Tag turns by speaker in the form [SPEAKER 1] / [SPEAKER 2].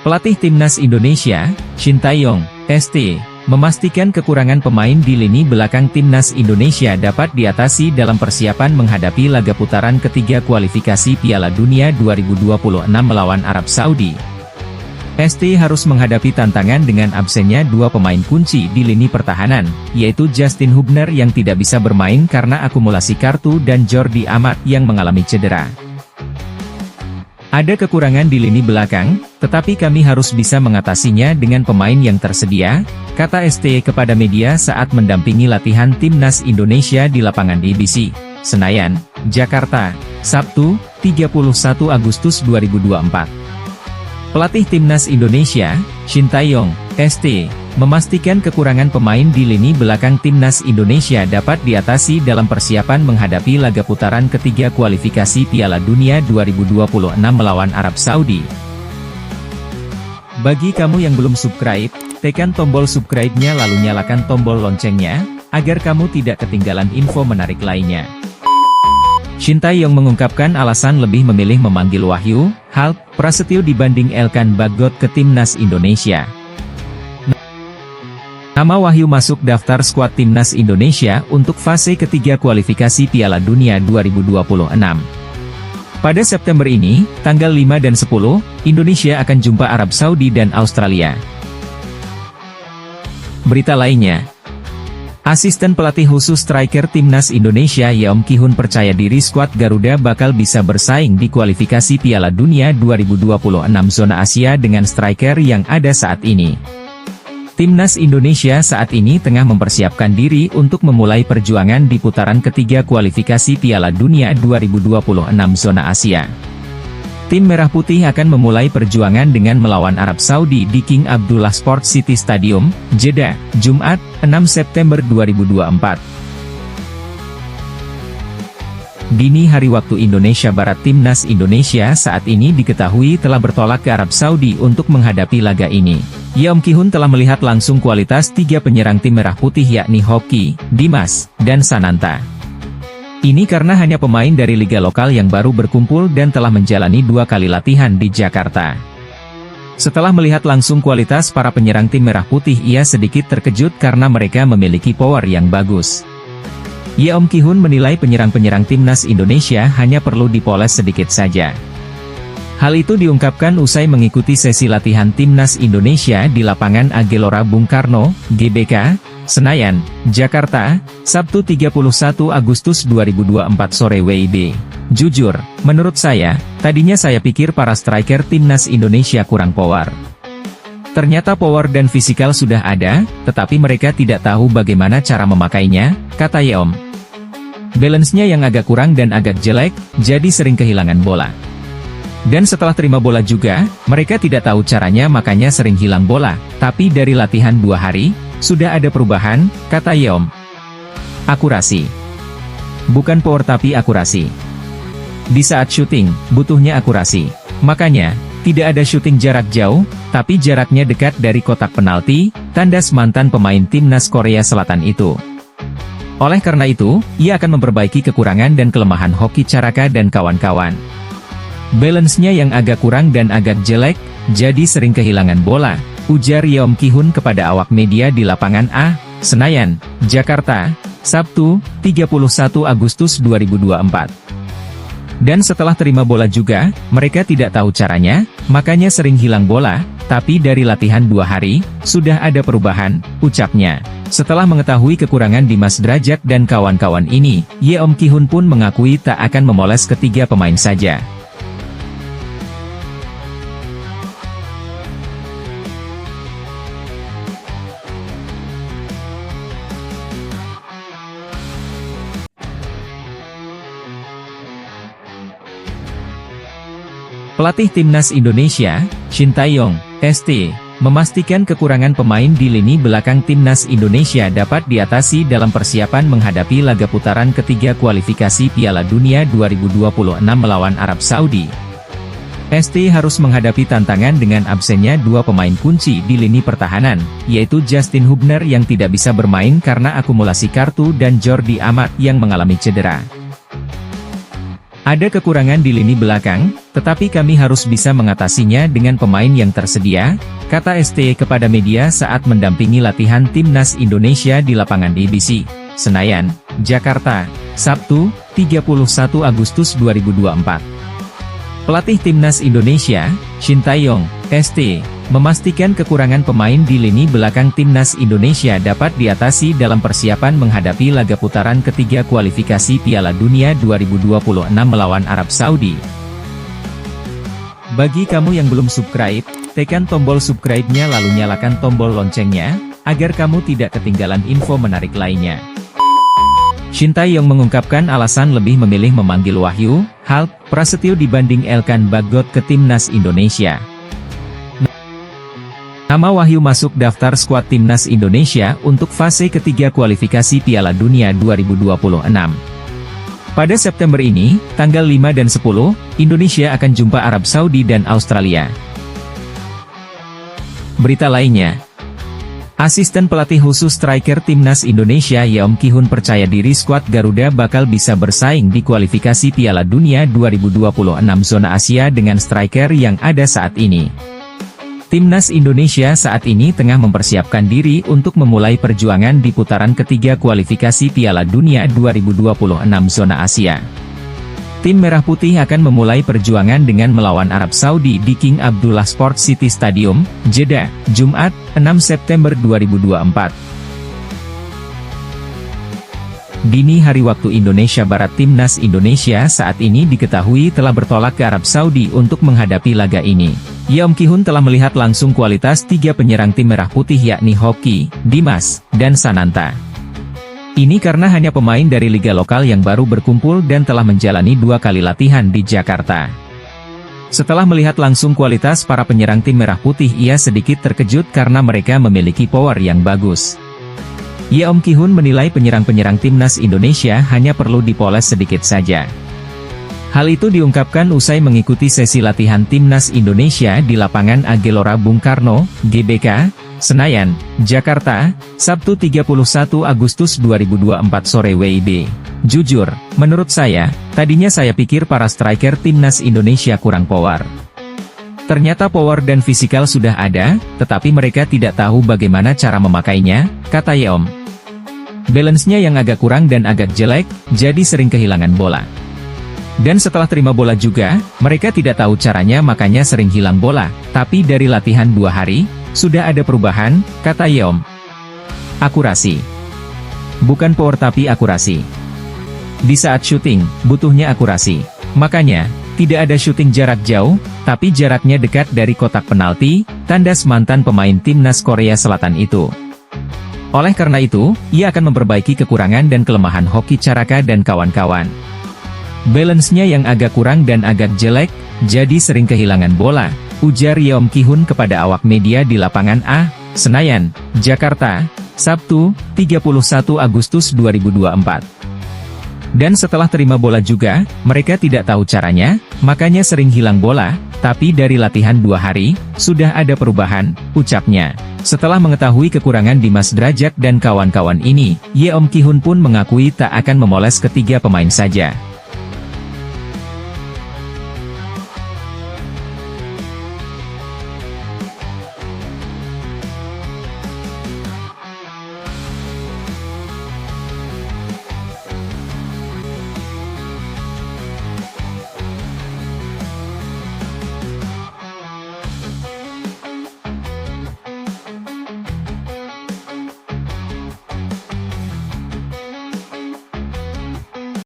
[SPEAKER 1] Pelatih Timnas Indonesia, Shin Tae-yong, ST, memastikan kekurangan pemain di lini belakang Timnas Indonesia dapat diatasi dalam persiapan menghadapi laga putaran ketiga kualifikasi Piala Dunia 2026 melawan Arab Saudi. ST harus menghadapi tantangan dengan absennya dua pemain kunci di lini pertahanan, yaitu Justin Hubner yang tidak bisa bermain karena akumulasi kartu dan Jordi Amat yang mengalami cedera. Ada kekurangan di lini belakang, tetapi kami harus bisa mengatasinya dengan pemain yang tersedia, kata ST kepada media saat mendampingi latihan Timnas Indonesia di lapangan IBC, Senayan, Jakarta, Sabtu, 31 Agustus 2024. Pelatih Timnas Indonesia, Shin Tae-yong, ST, memastikan kekurangan pemain di lini belakang Timnas Indonesia dapat diatasi dalam persiapan menghadapi laga putaran ketiga kualifikasi Piala Dunia 2026 melawan Arab Saudi. Bagi kamu yang belum subscribe, tekan tombol subscribe-nya lalu nyalakan tombol loncengnya, agar kamu tidak ketinggalan info menarik lainnya. Shin Tae-yong mengungkapkan alasan lebih memilih memanggil Wahyu Prasetyo dibanding Elkan Bagot ke Timnas Indonesia. Nama Wahyu masuk daftar skuad Timnas Indonesia untuk fase ketiga kualifikasi Piala Dunia 2026. Pada September ini, tanggal 5 dan 10, Indonesia akan jumpa Arab Saudi dan Australia. Berita lainnya, asisten pelatih khusus striker Timnas Indonesia Yeom Ki-hun percaya diri skuad Garuda bakal bisa bersaing di kualifikasi Piala Dunia 2026 zona Asia dengan striker yang ada saat ini. Timnas Indonesia saat ini tengah mempersiapkan diri untuk memulai perjuangan di putaran ketiga kualifikasi Piala Dunia 2026 zona Asia. Tim Merah Putih akan memulai perjuangan dengan melawan Arab Saudi di King Abdullah Sports City Stadium, Jeddah, Jumat, 6 September 2024. Dini hari waktu Indonesia Barat, Timnas Indonesia saat ini diketahui telah bertolak ke Arab Saudi untuk menghadapi laga ini. Yeom Ki-hun telah melihat langsung kualitas tiga penyerang tim Merah Putih yakni Hoki, Dimas, dan Sananta. Ini karena hanya pemain dari liga lokal yang baru berkumpul dan telah menjalani 2 kali latihan di Jakarta. Setelah melihat langsung kualitas para penyerang tim Merah Putih, ia sedikit terkejut karena mereka memiliki power yang bagus. Yeom Ki-hun menilai penyerang-penyerang Timnas Indonesia hanya perlu dipoles sedikit saja. Hal itu diungkapkan usai mengikuti sesi latihan Timnas Indonesia di lapangan Gelora Bung Karno, GBK, Senayan, Jakarta, Sabtu 31 Agustus 2024 sore WIB. Jujur, menurut saya, tadinya saya pikir para striker Timnas Indonesia kurang power. Ternyata power dan fisikal sudah ada, tetapi mereka tidak tahu bagaimana cara memakainya, kata Yeom. Balance-nya yang agak kurang dan agak jelek, jadi sering kehilangan bola. Dan setelah terima bola juga, mereka tidak tahu caranya makanya sering hilang bola, tapi dari latihan 2 hari, sudah ada perubahan, kata Yeom. Akurasi. Bukan power tapi akurasi. Di saat syuting, butuhnya akurasi. Makanya, tidak ada syuting jarak jauh, tapi jaraknya dekat dari kotak penalti, tandas mantan pemain Timnas Korea Selatan itu. Oleh karena itu, ia akan memperbaiki kekurangan dan kelemahan Hoki Caraka dan kawan-kawan. Balance-nya yang agak kurang dan agak jelek, jadi sering kehilangan bola, ujar Yeom Ki-hun kepada awak media di lapangan Senayan, Jakarta, Sabtu, 31 Agustus 2024. Dan setelah terima bola juga, mereka tidak tahu caranya, makanya sering hilang bola, tapi dari latihan 2 hari, sudah ada perubahan, ucapnya. Setelah mengetahui kekurangan Dimas Drajat dan kawan-kawan ini, Yeom Ki-hun pun mengakui tak akan memoles ketiga pemain saja. Pelatih Timnas Indonesia, Shin Tae-yong, ST, memastikan kekurangan pemain di lini belakang Timnas Indonesia dapat diatasi dalam persiapan menghadapi laga putaran ketiga kualifikasi Piala Dunia 2026 melawan Arab Saudi. ST harus menghadapi tantangan dengan absennya dua pemain kunci di lini pertahanan, yaitu Justin Hubner yang tidak bisa bermain karena akumulasi kartu dan Jordi Amat yang mengalami cedera. Ada kekurangan di lini belakang, tetapi kami harus bisa mengatasinya dengan pemain yang tersedia, kata ST kepada media saat mendampingi latihan Timnas Indonesia di lapangan DBC, Senayan, Jakarta, Sabtu, 31 Agustus 2024. Pelatih Timnas Indonesia, Shin Tae-yong, ST, memastikan kekurangan pemain di lini belakang Timnas Indonesia dapat diatasi dalam persiapan menghadapi laga putaran ketiga kualifikasi Piala Dunia 2026 melawan Arab Saudi. Bagi kamu yang belum subscribe, tekan tombol subscribe-nya lalu nyalakan tombol loncengnya, agar kamu tidak ketinggalan info menarik lainnya. Shin Tae-yong mengungkapkan alasan lebih memilih memanggil Wahyu Prasetyo dibanding Elkan Bagot ke Timnas Indonesia. Nama Wahyu masuk daftar skuad Timnas Indonesia untuk fase ketiga kualifikasi Piala Dunia 2026. Pada September ini, tanggal 5 dan 10, Indonesia akan jumpa Arab Saudi dan Australia. Berita lainnya, asisten pelatih khusus striker Timnas Indonesia Yeom Ki-hun percaya diri skuad Garuda bakal bisa bersaing di kualifikasi Piala Dunia 2026 zona Asia dengan striker yang ada saat ini. Timnas Indonesia saat ini tengah mempersiapkan diri untuk memulai perjuangan di putaran ketiga kualifikasi Piala Dunia 2026 zona Asia. Tim Merah Putih akan memulai perjuangan dengan melawan Arab Saudi di King Abdullah Sports City Stadium, Jeddah, Jumat, 6 September 2024. Dini hari waktu Indonesia Barat, Timnas Indonesia saat ini diketahui telah bertolak ke Arab Saudi untuk menghadapi laga ini. Yeom Ki-hun telah melihat langsung kualitas tiga penyerang tim Merah Putih yakni Hoki, Dimas, dan Sananta. Ini karena hanya pemain dari liga lokal yang baru berkumpul dan telah menjalani 2 kali latihan di Jakarta. Setelah melihat langsung kualitas para penyerang tim Merah Putih, ia sedikit terkejut karena mereka memiliki power yang bagus. Yeom Ki-hun menilai penyerang-penyerang Timnas Indonesia hanya perlu dipoles sedikit saja. Hal itu diungkapkan usai mengikuti sesi latihan Timnas Indonesia di lapangan Gelora Bung Karno, GBK, Senayan, Jakarta, Sabtu 31 Agustus 2024 sore WIB. Jujur, menurut saya, tadinya saya pikir para striker Timnas Indonesia kurang power. Ternyata power dan fisikal sudah ada, tetapi mereka tidak tahu bagaimana cara memakainya, kata Yeom. Balance-nya yang agak kurang dan agak jelek, jadi sering kehilangan bola. Dan setelah terima bola juga, mereka tidak tahu caranya makanya sering hilang bola, tapi dari latihan 2 hari, sudah ada perubahan, kata Yeom. Akurasi. Bukan power tapi akurasi. Di saat syuting, butuhnya akurasi. Makanya, tidak ada syuting jarak jauh, tapi jaraknya dekat dari kotak penalti, tandas mantan pemain Timnas Korea Selatan itu. Oleh karena itu, ia akan memperbaiki kekurangan dan kelemahan Hoki Caraka dan kawan-kawan. Balance-nya yang agak kurang dan agak jelek, jadi sering kehilangan bola, ujar Yeom Ki-hun kepada awak media di lapangan A, Senayan, Jakarta, Sabtu, 31 Agustus 2024. Dan setelah terima bola juga, mereka tidak tahu caranya, makanya sering hilang bola, tapi dari latihan 2 hari, sudah ada perubahan, ucapnya. Setelah mengetahui kekurangan Dimas Drajat dan kawan-kawan ini, Yeom Ki-hun pun mengakui tak akan memoles ketiga pemain saja.